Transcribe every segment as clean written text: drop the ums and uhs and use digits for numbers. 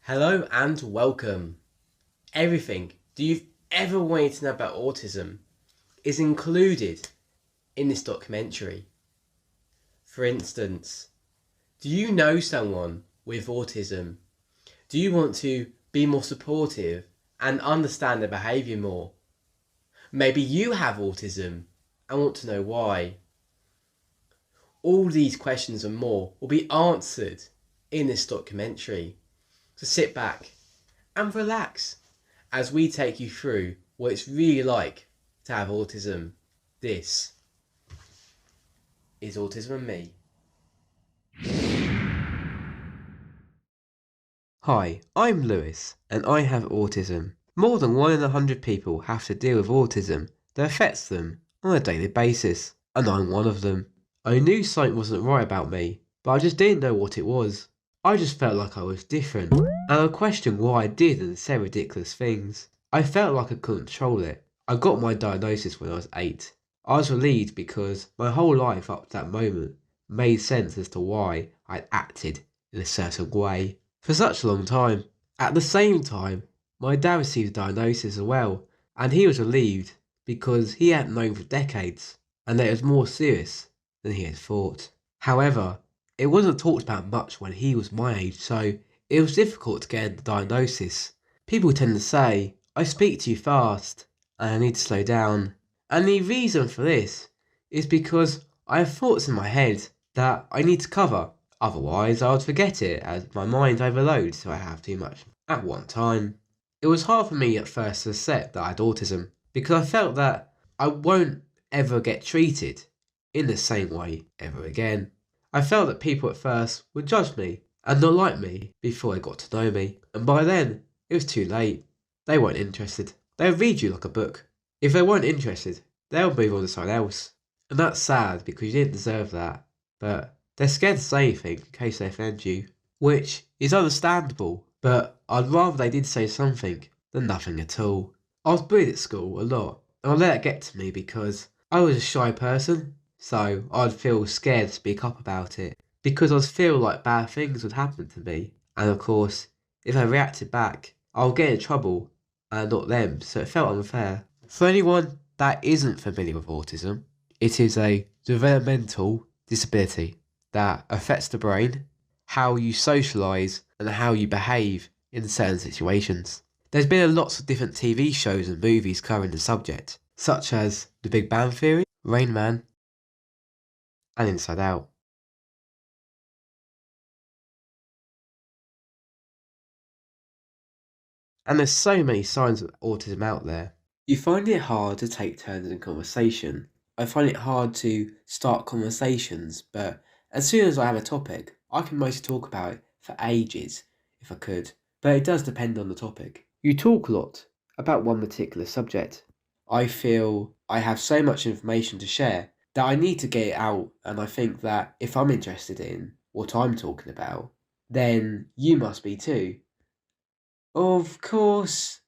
Hello and welcome. Everything you've ever wanted to know about autism is included in this documentary. For instance, do you know someone with autism? Do you want to be more supportive and understand their behaviour more? Maybe you have autism and want to know why. All these questions and more will be answered in this documentary. So sit back and relax as we take you through what it's really like to have autism. This is Autism and Me. Hi, I'm Lewis and I have autism. More than 1 in 100 people have to deal with autism that affects them on a daily basis, and I'm one of them. I knew something wasn't right about me, but I just didn't know what it was. I just felt like I was different, and I questioned why I did and said ridiculous things. I felt like I couldn't control it. I got my diagnosis when I was 8. I was relieved because my whole life up to that moment made sense as to why I'd acted in a certain way for such a long time. At the same time, my dad received a diagnosis as well, and he was relieved because he hadn't known for decades, and that it was more serious than he had thought. However, it wasn't talked about much when he was my age, so it was difficult to get the diagnosis. People tend to say, I speak too fast, and I need to slow down. And the reason for this is because I have thoughts in my head that I need to cover. Otherwise, I would forget it as my mind overloads so I have too much at one time. It was hard for me at first to accept that I had autism because I felt that I won't ever get treated in the same way ever again. I felt that people at first would judge me and not like me before they got to know me, and by then it was too late. They weren't interested. They'll read you like a book. If they weren't interested, they'll move on to someone else. And that's sad because you didn't deserve that, but they're scared to say anything in case they offend you, which is understandable, but I'd rather they did say something than nothing at all. I was bullied at school a lot, and I let it get to me because I was a shy person, so I'd feel scared to speak up about it because I'd feel like bad things would happen to me. And of course, if I reacted back, I'll get in trouble and not them, so it felt unfair. For anyone that isn't familiar with autism, it is a developmental disability that affects the brain, how you socialise, and how you behave in certain situations. There's been lots of different TV shows and movies covering the subject, such as The Big Bang Theory, Rain Man, and Inside Out. And there's so many signs of autism out there. You find it hard to take turns in conversation. I find it hard to start conversations, but as soon as I have a topic, I can mostly talk about it for ages, if I could. But it does depend on the topic. You talk a lot about one particular subject. I feel I have so much information to share that I need to get it out, and I think that if I'm interested in what I'm talking about, then you must be too. Of course,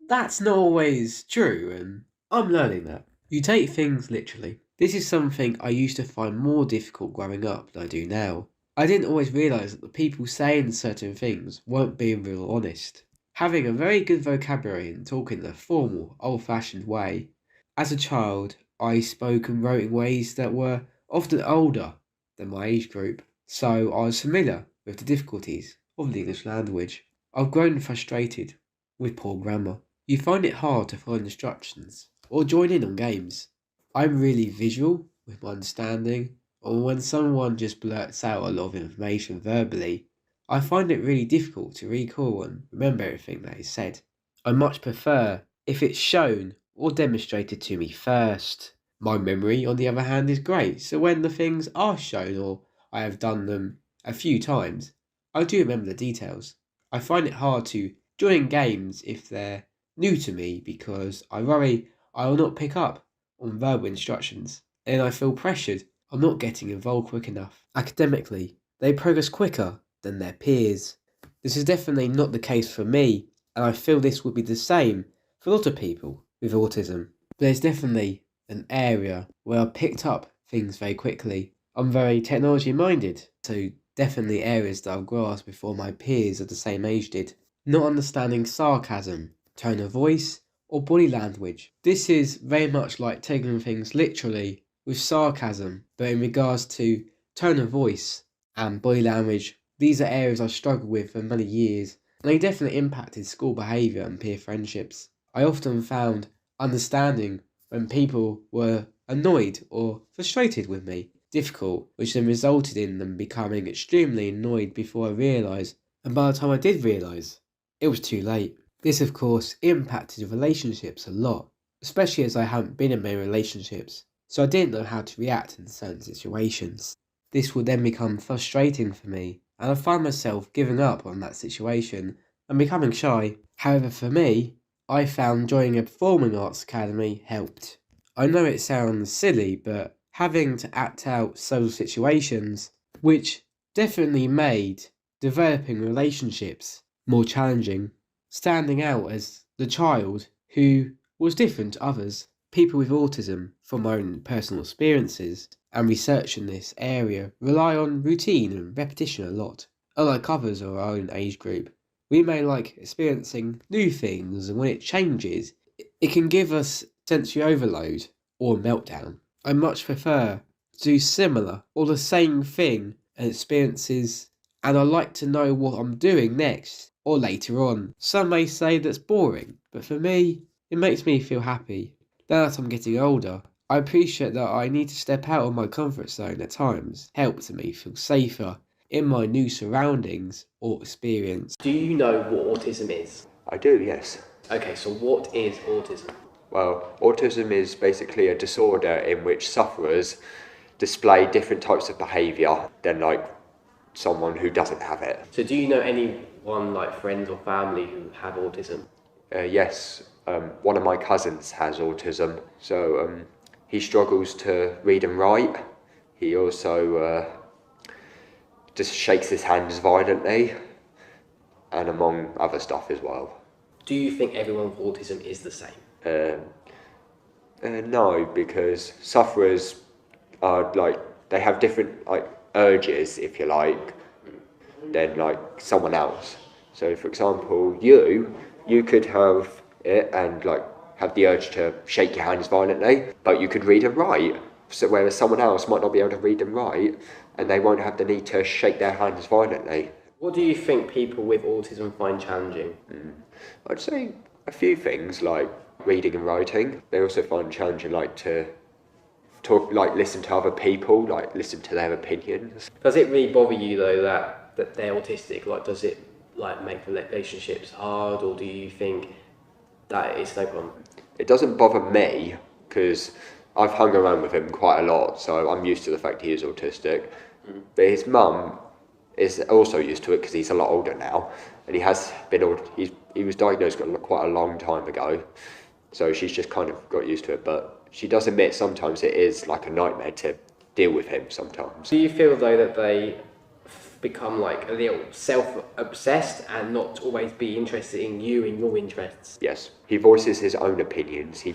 that's not always true, and I'm learning that. You take things literally. This is something I used to find more difficult growing up than I do now. I didn't always realise that the people saying certain things weren't being real honest. Having a very good vocabulary and talking in a formal, old-fashioned way. As a child, I spoke and wrote in ways that were often older than my age group, so I was familiar with the difficulties of the English language. I've grown frustrated with poor grammar. You find it hard to follow instructions or join in on games. I'm really visual with my understanding, or when someone just blurts out a lot of information verbally, I find it really difficult to recall and remember everything that is said. I much prefer if it's shown or demonstrated to me first. My memory, on the other hand, is great, so when the things are shown or I have done them a few times, I do remember the details. I find it hard to join games if they're new to me because I worry I will not pick up on verbal instructions, and I feel pressured I'm not getting involved quick enough. Academically, they progress quicker than their peers. This is definitely not the case for me, and I feel this would be the same for a lot of people with autism. There's definitely an area where I picked up things very quickly. I'm very technology minded, so Definitely areas that I've grasped before my peers of the same age did. Not understanding sarcasm, tone of voice, or body language. This is very much like taking things literally with sarcasm, but in regards to tone of voice and body language, these are areas I've struggled with for many years, and they definitely impacted school behaviour and peer friendships. I often found understanding when people were annoyed or frustrated with me difficult, which then resulted in them becoming extremely annoyed before I realised, and by the time I did realise, it was too late. This, of course, impacted relationships a lot, especially as I hadn't been in many relationships, so I didn't know how to react in certain situations. This would then become frustrating for me, and I find myself giving up on that situation and becoming shy. However, for me, I found joining a performing arts academy helped. I know it sounds silly, but having to act out social situations, which definitely made developing relationships more challenging, standing out as the child who was different to others. People with autism, from my own personal experiences and research in this area, rely on routine and repetition a lot. Unlike others of our own age group, we may like experiencing new things, and when it changes, it can give us sensory overload or meltdown. I much prefer to do similar or the same thing and experiences, and I like to know what I'm doing next or later on. Some may say that's boring, but for me, it makes me feel happy. Now that I'm getting older, I appreciate that I need to step out of my comfort zone at times, helps me feel safer in my new surroundings or experience. Do you know what autism is? I do, yes. Okay, so what is autism? Well, autism is basically a disorder in which sufferers display different types of behaviour than like someone who doesn't have it. So do you know anyone, like friends or family, who have autism? Yes, one of my cousins has autism, so he struggles to read and write. He also just shakes his hands violently, and among other stuff as well. Do you think everyone with autism is the same? No, because sufferers are like, they have different like urges, if you like, than like someone else. So for example, you could have it and like have the urge to shake your hands violently, but you could read and write. So whereas someone else might not be able to read and write, and they won't have the need to shake their hands violently. What do you think people with autism find challenging? I'd say a few things like reading and writing. They also find challenging like to talk, like listen to other people, like listen to their opinions. Does it really bother you though that they're autistic? Like, does it like make relationships hard, or do you think that it's no problem? It doesn't bother me because I've hung around with him quite a lot, so I'm used to the fact he is autistic. But his mum is also used to it because he's a lot older now, and he was diagnosed quite a long time ago, so she's just kind of got used to it. But she does admit sometimes it is like a nightmare to deal with him sometimes. Do you feel though that they become like a little self-obsessed and not always be interested in you and your interests? Yes, he voices his own opinions. He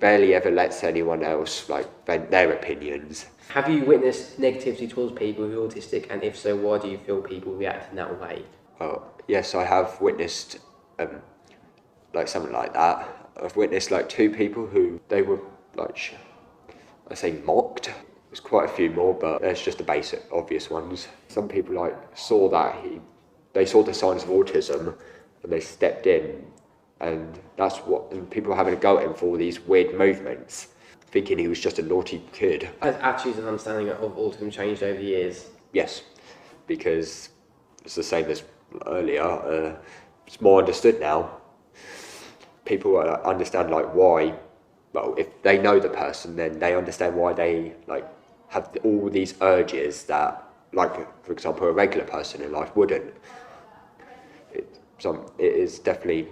barely ever lets anyone else like vent their opinions. Have you witnessed negativity towards people who are autistic, and if so, why do you feel people react in that way? Yes, I have witnessed like something like that. I've witnessed like two people who they were like, I say mocked. There's quite a few more, but there's just the basic obvious ones. Some people like saw that they saw the signs of autism and they stepped in, and and people were having a go at him for all these weird movements, thinking he was just a naughty kid. Has attitudes and understanding of autism changed over the years? Yes, because it's the same as earlier. It's more understood now. People understand like why. Well, if they know the person, then they understand why they like have all these urges that, like for example, a regular person in life wouldn't. It is definitely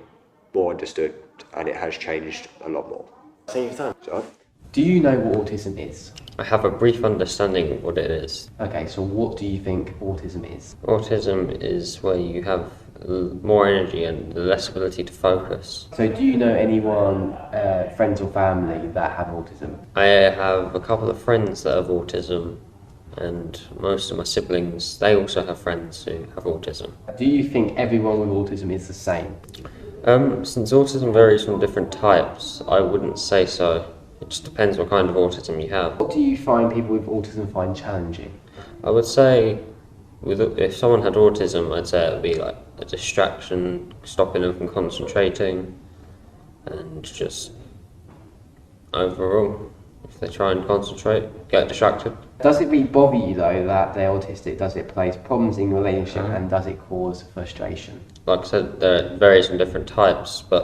more understood, and it has changed a lot more. Same time. So, Do you know what autism is? I have a brief understanding of what it is. Okay, so what do you think autism is? Autism is where you have more energy and less ability to focus. So do you know anyone, friends or family, that have autism? I have a couple of friends that have autism, and most of my siblings, they also have friends who have autism. Do you think everyone with autism is the same? Since autism varies from different types, I wouldn't say so. It just depends what kind of autism you have. What do you find people with autism find challenging? I would say, if someone had autism, I'd say it would be like a distraction, stopping them from concentrating, and just overall, if they try and concentrate, get distracted. Does it really bother you though that they're autistic? Does it place problems in your relationship and does it cause frustration? Like I said, there varies from different types, but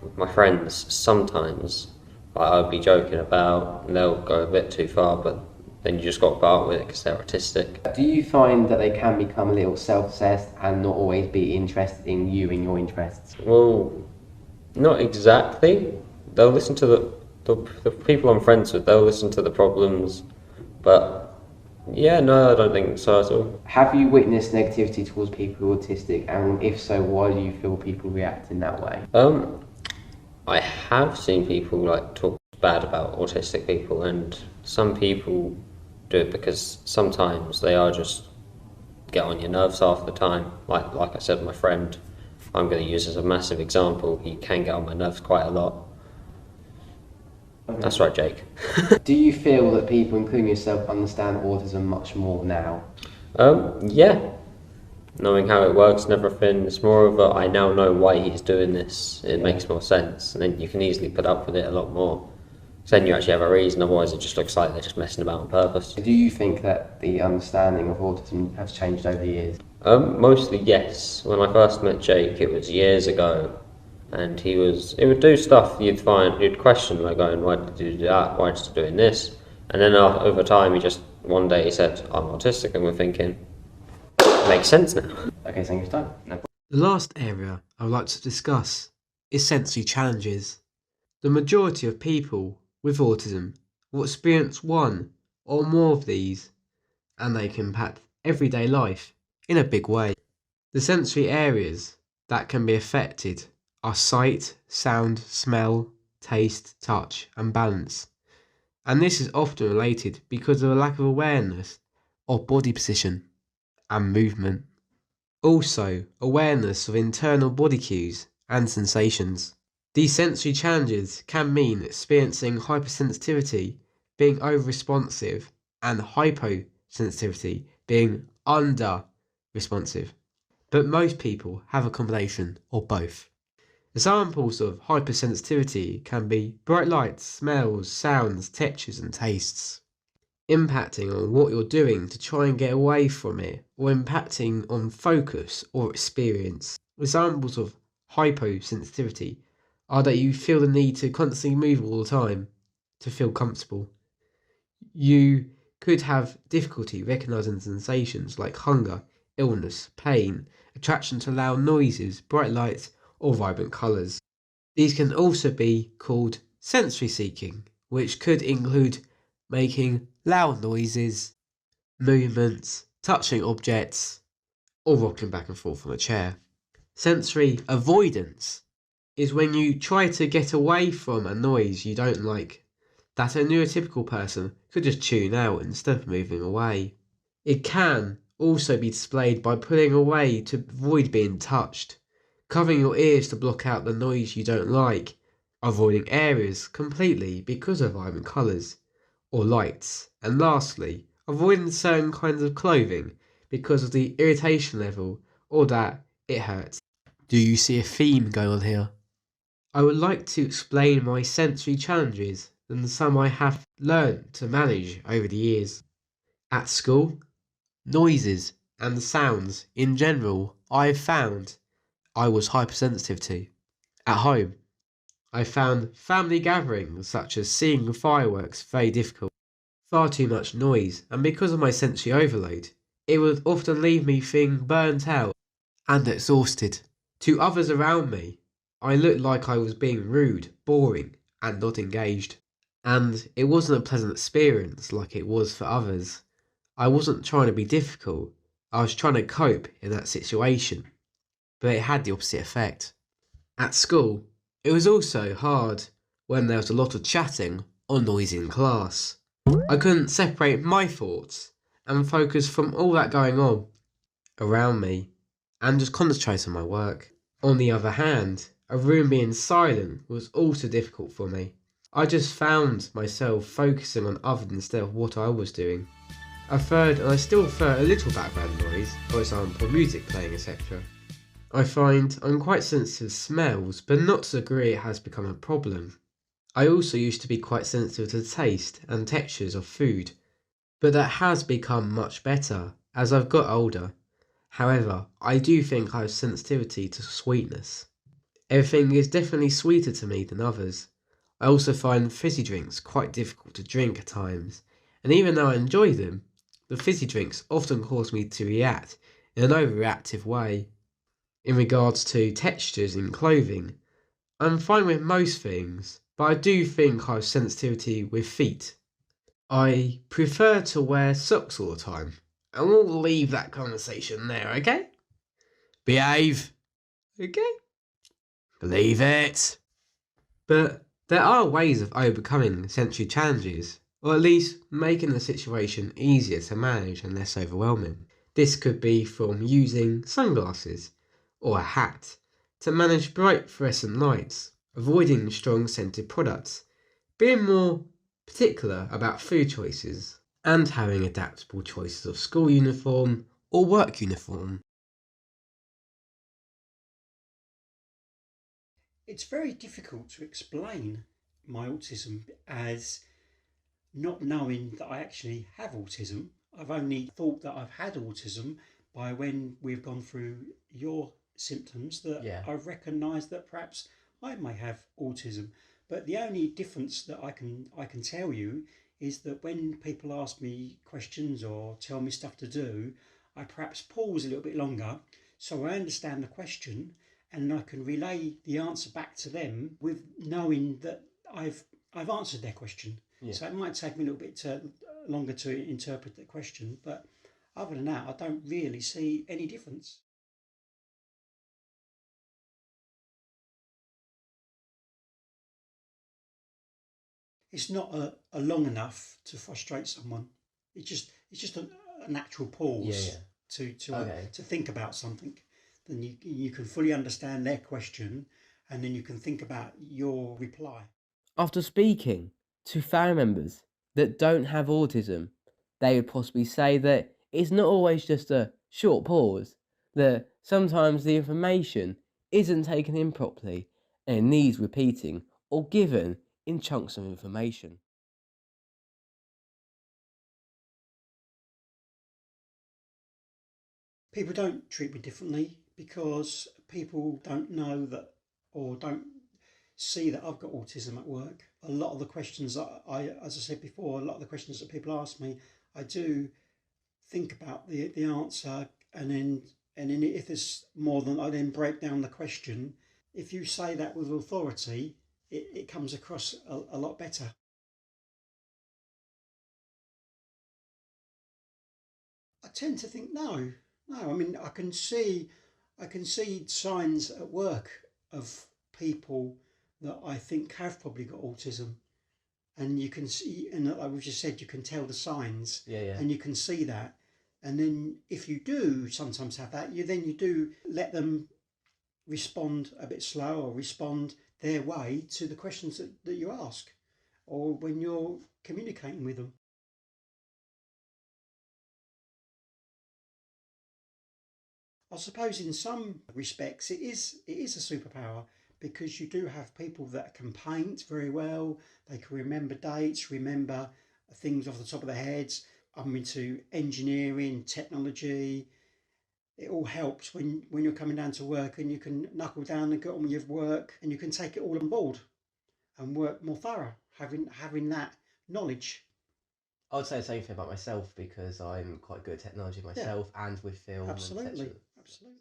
with my friends, sometimes I'll be joking about, and they'll go a bit too far, but then you just got to put up with it because they're autistic. Do you find that they can become a little self-obsessed and not always be interested in you and your interests? Well, not exactly. They'll listen to the people I'm friends with, they'll listen to the problems, but yeah, no, I don't think so at all. Have you witnessed negativity towards people who are autistic, and if so, why do you feel people react in that way? I have seen people like talk bad about autistic people, and some people do it because sometimes they are just get on your nerves half the time. Like I said, my friend, I'm going to use as a massive example, he can get on my nerves quite a lot. That's right, Jake. Do you feel that people, including yourself, understand autism much more now? Yeah. Knowing how it works and everything, it's more of a, I now know why he's doing this, it makes more sense, and then you can easily put up with it a lot more. So then you actually have a reason, otherwise it just looks like they're just messing about on purpose. Do you think that the understanding of autism has changed over the years? Mostly yes. When I first met Jake, it was years ago, and he would do stuff you'd question, like going, why did you do that, why did you doing this? And then over time, one day he said, I'm autistic, and we're thinking, makes sense now. Okay, thank you for your time. No problem. The last area I would like to discuss is sensory challenges. The majority of people with autism will experience one or more of these, and they can impact everyday life in a big way. The sensory areas that can be affected are sight, sound, smell, taste, touch, and balance. And this is often related because of a lack of awareness of body position and movement. Also, awareness of internal body cues and sensations. These sensory challenges can mean experiencing hypersensitivity, being over-responsive, and hyposensitivity, being under-responsive. But most people have a combination or both. Examples of hypersensitivity can be bright lights, smells, sounds, textures, and tastes. Impacting on what you're doing to try and get away from it, or impacting on focus or experience. Examples of hyposensitivity are that you feel the need to constantly move all the time to feel comfortable. You could have difficulty recognizing sensations like hunger, illness, pain, attraction to loud noises, bright lights, or vibrant colours. These can also be called sensory seeking, which could include making loud noises, movements, touching objects, or rocking back and forth on a chair. Sensory avoidance is when you try to get away from a noise you don't like, that a neurotypical person could just tune out instead of moving away. It can also be displayed by pulling away to avoid being touched, covering your ears to block out the noise you don't like, avoiding areas completely because of vibrant colours or lights, and lastly, avoiding certain kinds of clothing because of the irritation level or that it hurts. Do you see a theme going on here? I would like to explain my sensory challenges and some I have learned to manage over the years. At school, noises and sounds in general I have found I was hypersensitive to. At home, I found family gatherings such as seeing fireworks very difficult. Far too much noise, and because of my sensory overload, it would often leave me feeling burnt out and exhausted. To others around me, I looked like I was being rude, boring, and not engaged. And it wasn't a pleasant experience like it was for others. I wasn't trying to be difficult, I was trying to cope in that situation. But it had the opposite effect. At school, it was also hard when there was a lot of chatting or noise in class. I couldn't separate my thoughts and focus from all that going on around me and just concentrate on my work. On the other hand, a room being silent was also difficult for me. I just found myself focusing on others instead of what I was doing. A third, and I still prefer a little background noise, for example music playing, etc. I find I'm quite sensitive to smells, but not to the degree it has become a problem. I also used to be quite sensitive to the taste and textures of food, but that has become much better as I've got older. However, I do think I have sensitivity to sweetness. Everything is definitely sweeter to me than others. I also find fizzy drinks quite difficult to drink at times, and even though I enjoy them, the fizzy drinks often cause me to react in an overreactive way. In regards to textures in clothing, I'm fine with most things, but I do think I have sensitivity with feet. I prefer to wear socks all the time, and we'll leave that conversation there, okay? Behave! Okay? Believe it! But there are ways of overcoming sensory challenges, or at least making the situation easier to manage and less overwhelming. This could be from using sunglasses or a hat to manage bright fluorescent lights, avoiding strong scented products, being more particular about food choices, and having adaptable choices of school uniform or work uniform. It's very difficult to explain my autism as not knowing that I actually have autism. I've only thought that I've had autism by when we've gone through your symptoms that I've recognised that perhaps I may have autism. But the only difference that I can tell you is that when people ask me questions or tell me stuff to do, I perhaps pause a little bit longer so I understand the question and I can relay the answer back to them with knowing that I've answered their question. Yeah. So it might take me a little bit longer to interpret the question, but other than that, I don't really see any difference. It's not a long enough to frustrate someone. It's just a natural pause to think about something. Then you can fully understand their question, and then you can think about your reply. After speaking to family members that don't have autism, they would possibly say that it's not always just a short pause, that sometimes the information isn't taken in properly and needs repeating or given in chunks of information. People don't treat me differently because people don't know that or don't see that I've got autism at work. A lot of the questions that as I said before, a lot of the questions that people ask me, I do think about the answer, and then if there's more than, I then break down the question. If you say that with authority, it comes across a lot better. I tend to think no, no. I mean, I can see signs at work of people that I think have probably got autism, and you can see, and like we've just said, you can tell the signs, and you can see that. And then if you do sometimes have that, you do let them respond a bit slow or respond their way to the questions that you ask, or when you're communicating with them. I suppose in some respects it is a superpower because you do have people that can paint very well. They can remember dates, remember things off the top of their heads. I'm into engineering, technology. It all helps when you're coming down to work and you can knuckle down and get on with your work and you can take it all on board and work more thorough, having that knowledge. I would say the same thing about myself because I'm quite good at technology myself and with film and Absolutely, etc. absolutely.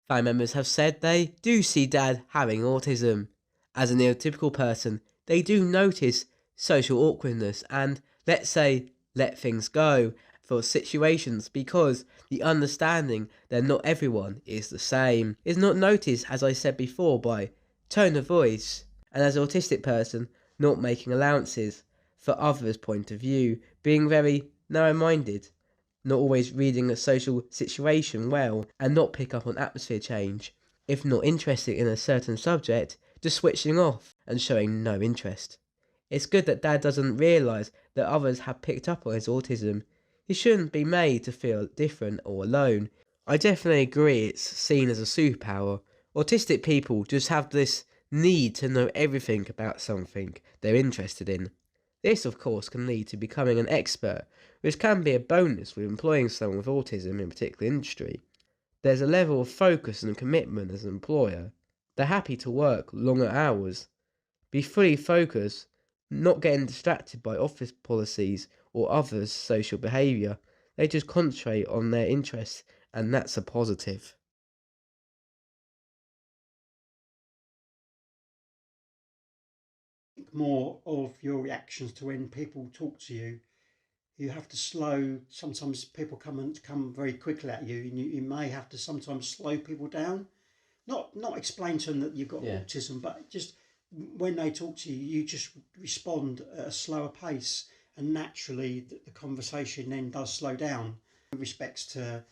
Family members have said they do see Dad having autism. As a neurotypical person, they do notice social awkwardness and, let's say, let things go for situations because the understanding that not everyone is the same is not noticed, as I said before, by tone of voice, and as an autistic person, not making allowances for others' point of view, being very narrow minded. not always reading a social situation well, and not pick up on atmosphere change. If not interested in a certain subject, just switching off and showing no interest. It's good that Dad doesn't realise that others have picked up on his autism. He shouldn't be made to feel different or alone. I definitely agree it's seen as a superpower. Autistic people just have this need to know everything about something they're interested in. This, of course, can lead to becoming an expert, which can be a bonus with employing someone with autism in a particular industry. There's a level of focus and commitment as an employer. They're happy to work longer hours, be fully focused, not getting distracted by office policies or others' social behaviour. They just concentrate on their interests, and that's a positive. More of your reactions to when people talk to you. You have to slow. Sometimes people come very quickly at you, and you may have to sometimes slow people down. Not explain to them that you've got autism, but just when they talk to you, you just respond at a slower pace, and naturally the conversation then does slow down. With respects to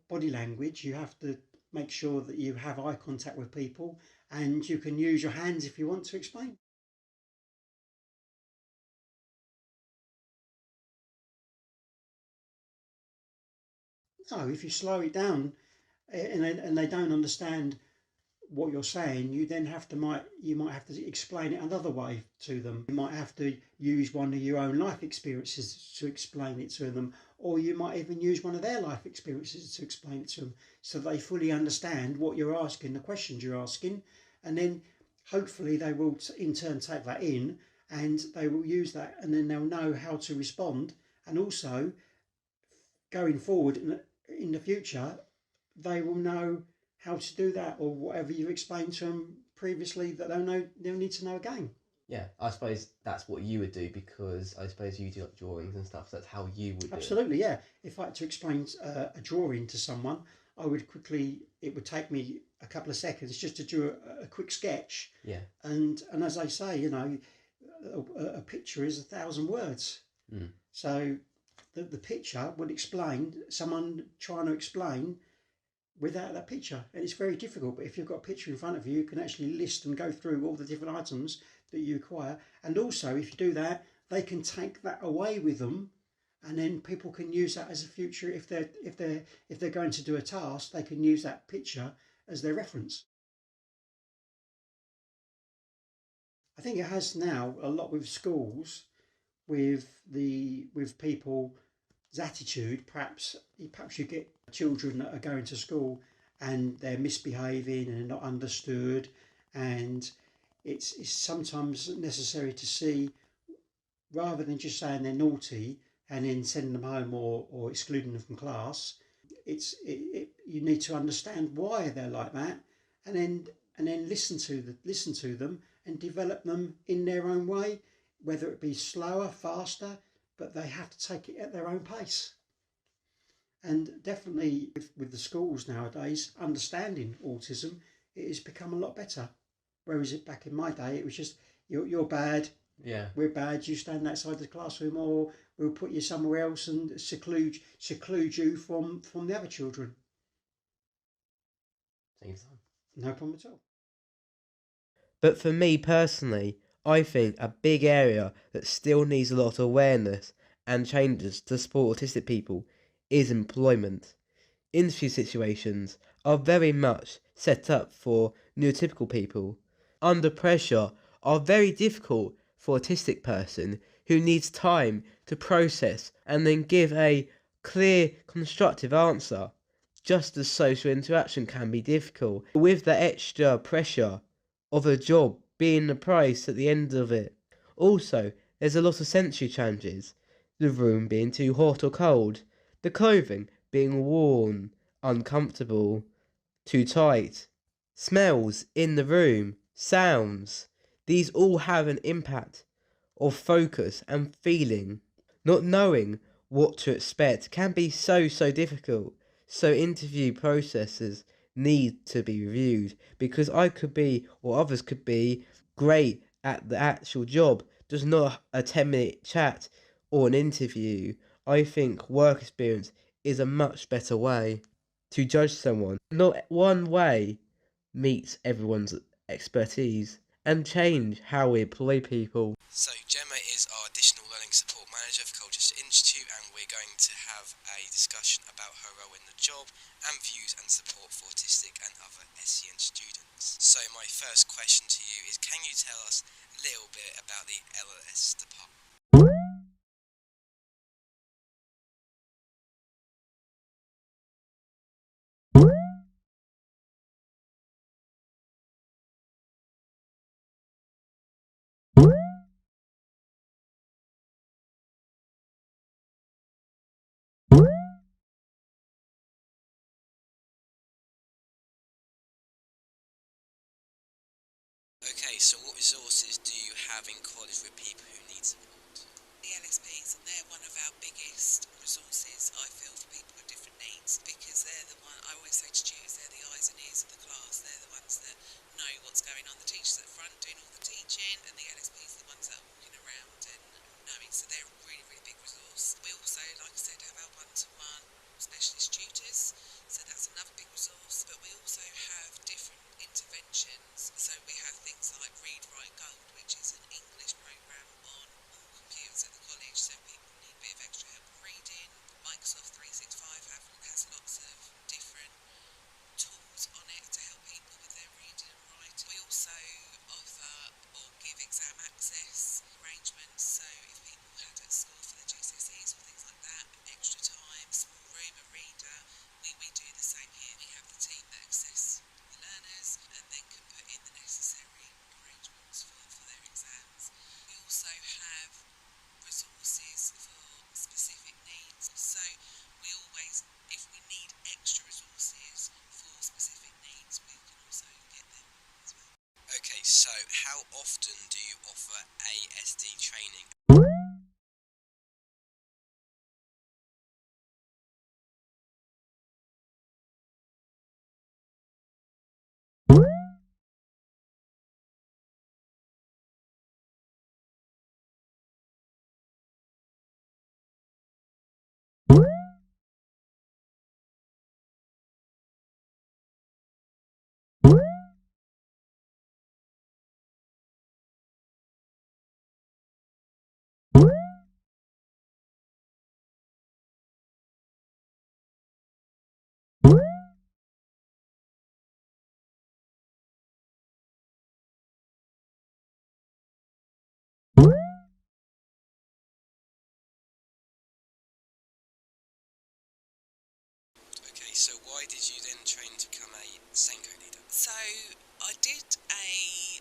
body language, you have to make sure that you have eye contact with people, and you can use your hands if you want to explain. No, if you slow it down and they don't understand what you're saying, you then you might have to explain it another way to them. You might have to use one of your own life experiences to explain it to them, or you might even use one of their life experiences to explain it to them, so they fully understand what you're asking, the questions you're asking, and then hopefully they will in turn take that in and they will use that, and then they'll know how to respond. And also going forward in the future, they will know how to do that, or whatever you explained to them previously that they'll need to know again. Yeah, I suppose that's what you would do, because I suppose you do like drawings and stuff, so that's how you would do it. Absolutely, yeah. If I had to explain a drawing to someone, it would take me a couple of seconds just to do a quick sketch. Yeah. And as I say, a picture is 1,000 words. Mm. So the picture would explain, someone trying to explain without that picture, and it's very difficult. But if you've got a picture in front of you, you can actually list and go through all the different items that you require. And also, if you do that, they can take that away with them, and then people can use that as a future. If they're going to do a task, they can use that picture as their reference. I think it has now a lot with schools, with people's attitude. Perhaps you get children that are going to school and they're misbehaving and they're not understood, and it's sometimes necessary to see, rather than just saying they're naughty and then sending them home or excluding them from class. You need to understand why they're like that, and then listen to them and develop them in their own way, whether it be slower, faster, but they have to take it at their own pace. And definitely with the schools nowadays, understanding autism, it has become a lot better. Whereas back in my day, it was just, you're bad, Yeah. we're bad, you stand outside the classroom, or we'll put you somewhere else and seclude you from the other children. Same time. No problem at all. But for me personally, I think a big area that still needs a lot of awareness and changes to support autistic people is employment. Interview situations are very much set up for neurotypical people. Under pressure are very difficult for an autistic person who needs time to process and then give a clear, constructive answer. Just as social interaction can be difficult, with the extra pressure of a job being the price at the end of it. Also, there's a lot of sensory challenges. The room being too hot or cold, the clothing being worn, uncomfortable, too tight, smells in the room, sounds. These all have an impact of focus and feeling. Not knowing what to expect can be so difficult. So interview processes need to be reviewed, because I could be, or others could be, great at the actual job, just not a 10-minute chat or an interview I think work experience is a much better way to judge someone. Not one way meets everyone's expertise and change how we employ people. So Gemma is our Additional Learning Support Manager for Colchester Institute, and we're going to have a discussion about her role in the job and views and support for autistic and other SEN students. So my first question to you is, can you tell us a little bit about the LLS department? Okay, so what resources do you have in college for people who need support? The LSPs, they're one of our biggest resources, I feel, for people with different needs, because they're the one, I always say to students, they're the eyes and ears of the class. They're the ones that know what's going on. The teachers at the front doing all the teaching, and the LSPs are the ones that are walking around and knowing, so they're a really, really big resource. We also, like I said, have our one-to-one specialist tutors, so that's another big resource, but we also have different interventions. So we have things like Read, Write, Gold, which is an English programme on all computers at the college, so people need a bit of extra help with reading. Microsoft 365 has lots of different tools on it to help people with their reading and writing. We also offer or give exam access arrangements, so if people had at school for their GCSEs or things like that, extra time, small room, a reader, we do the same here. We have the team that access the learners and then can put in the necessary arrangements for their exams. We also have resources for specific needs, so we always, if we need extra resources for specific needs, we can also get them as well. Okay, so how often do you offer ASD training? Okay, so why did you then train to become a Senko leader? So I did a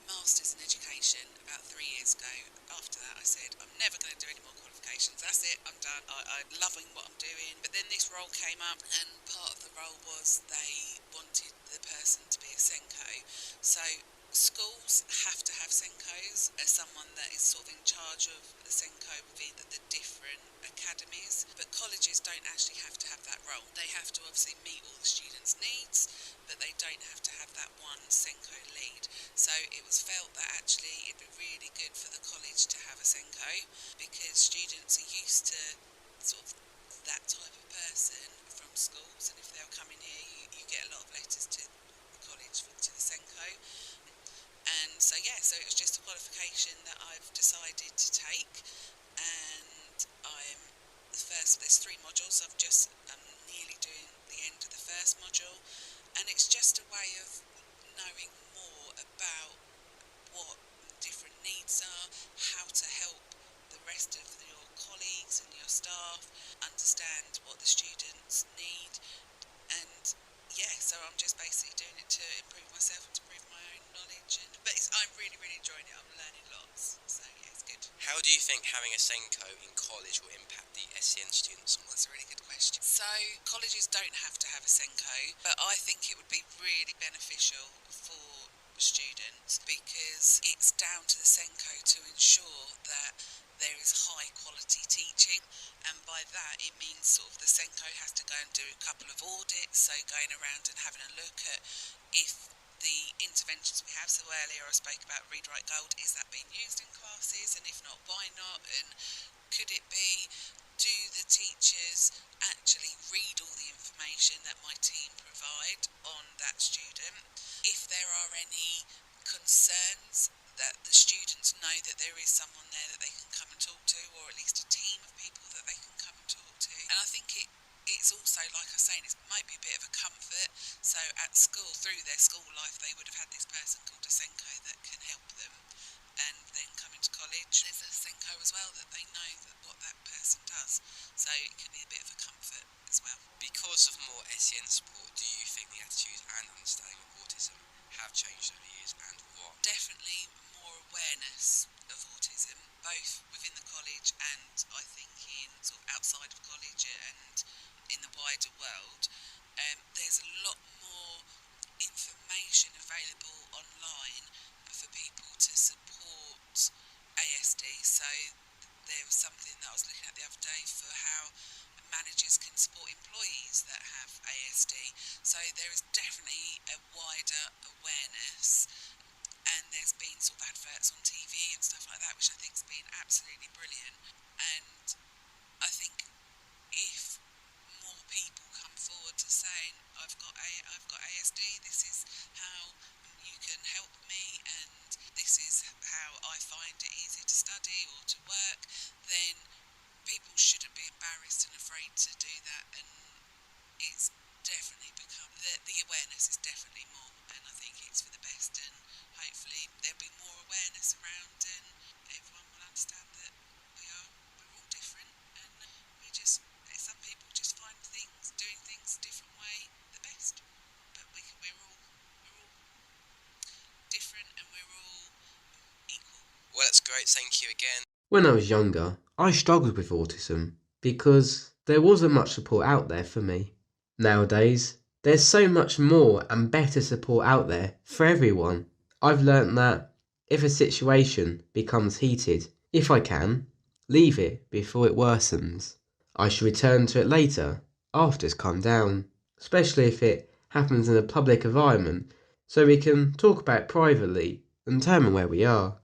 master's in education about 3 years ago. After that I said, I'm never going to do any more qualifications, that's it, I'm done. I'm loving what I'm doing. But then this role came up, and part of the role was they wanted the person to be a Senko. So schools have to have Senkos as someone that is sort of in charge of the Senko within the different academies, but colleges don't actually have to have that role. They have to obviously meet all the students' needs, but they don't have to have that one Senko lead. So it was felt that actually it'd be really good for the college to have a Senko, because students are used to sort of that type of person from schools, and if they're coming here, you get a lot of letters to the college to the Senko. And so so it was just a qualification that I've decided to take, and there's 3 modules. I'm nearly doing the end of the first module, and it's just a way of knowing more about what different needs are, how to help the rest of your colleagues and your staff understand what the students need. And so I'm just basically doing it to improve myself and to improve my own knowledge. But I'm really, really enjoying it. I'm learning lots. So it's good. How do you think having a Senko in college will impact the SEN students? Well, that's a really good question. So colleges don't have to have a Senko, but I think it would be really beneficial for students, because it's down to the Senko to ensure that there is high quality teaching, and by that it means sort of the Senko has to go and do a couple of audits, so going around and having a look at if the interventions we have, so earlier I spoke about Read, Write, Gold, is that being used in classes, and if not, why not, and could it be? do the teachers actually read all the information that my team provide on that student? If there are any concerns, that the students know that there is someone there that they can come and talk to, or at least a team of people that they can come and talk to. And I think it's also, like I was saying, it might be a bit of a comfort. So at school, through their school life, they would have had this person called a Senko that can help them. And then coming to college, there's a Senko as well that they know that what that person does. So it can be a bit of a comfort as well. Because of more SEN support, do you think the attitude and understanding of autism have changed over the years, and what? Definitely more awareness of autism, both within the college and I think in sort of outside of college and in the wider world. There's a lot more information available online for people to support ASD. So there was something that I was looking at the other day for how managers can support employees that have ASD. So there is definitely a wider awareness, and there's been sort of adverts on TV and stuff like that, which I think has been absolutely brilliant. And I think if more people come forward to saying, I've got ASD, this is how you can help me, and this is how I find it easy to study or to work, then people shouldn't be embarrassed and afraid to do that. And it's definitely become, the awareness is definitely more, and I think it's for the best, and hopefully there'll be more awareness around, and everyone will understand that we're all different, and some people just find doing things a different way the best, but we're all different, and we're all equal. Well, that's great. Thank you again. When I was younger, I struggled with autism because there wasn't much support out there for me. Nowadays, there's so much more and better support out there for everyone. I've learnt that if a situation becomes heated, if I can, leave it before it worsens. I should return to it later, after it's calmed down, especially if it happens in a public environment, so we can talk about it privately and determine where we are.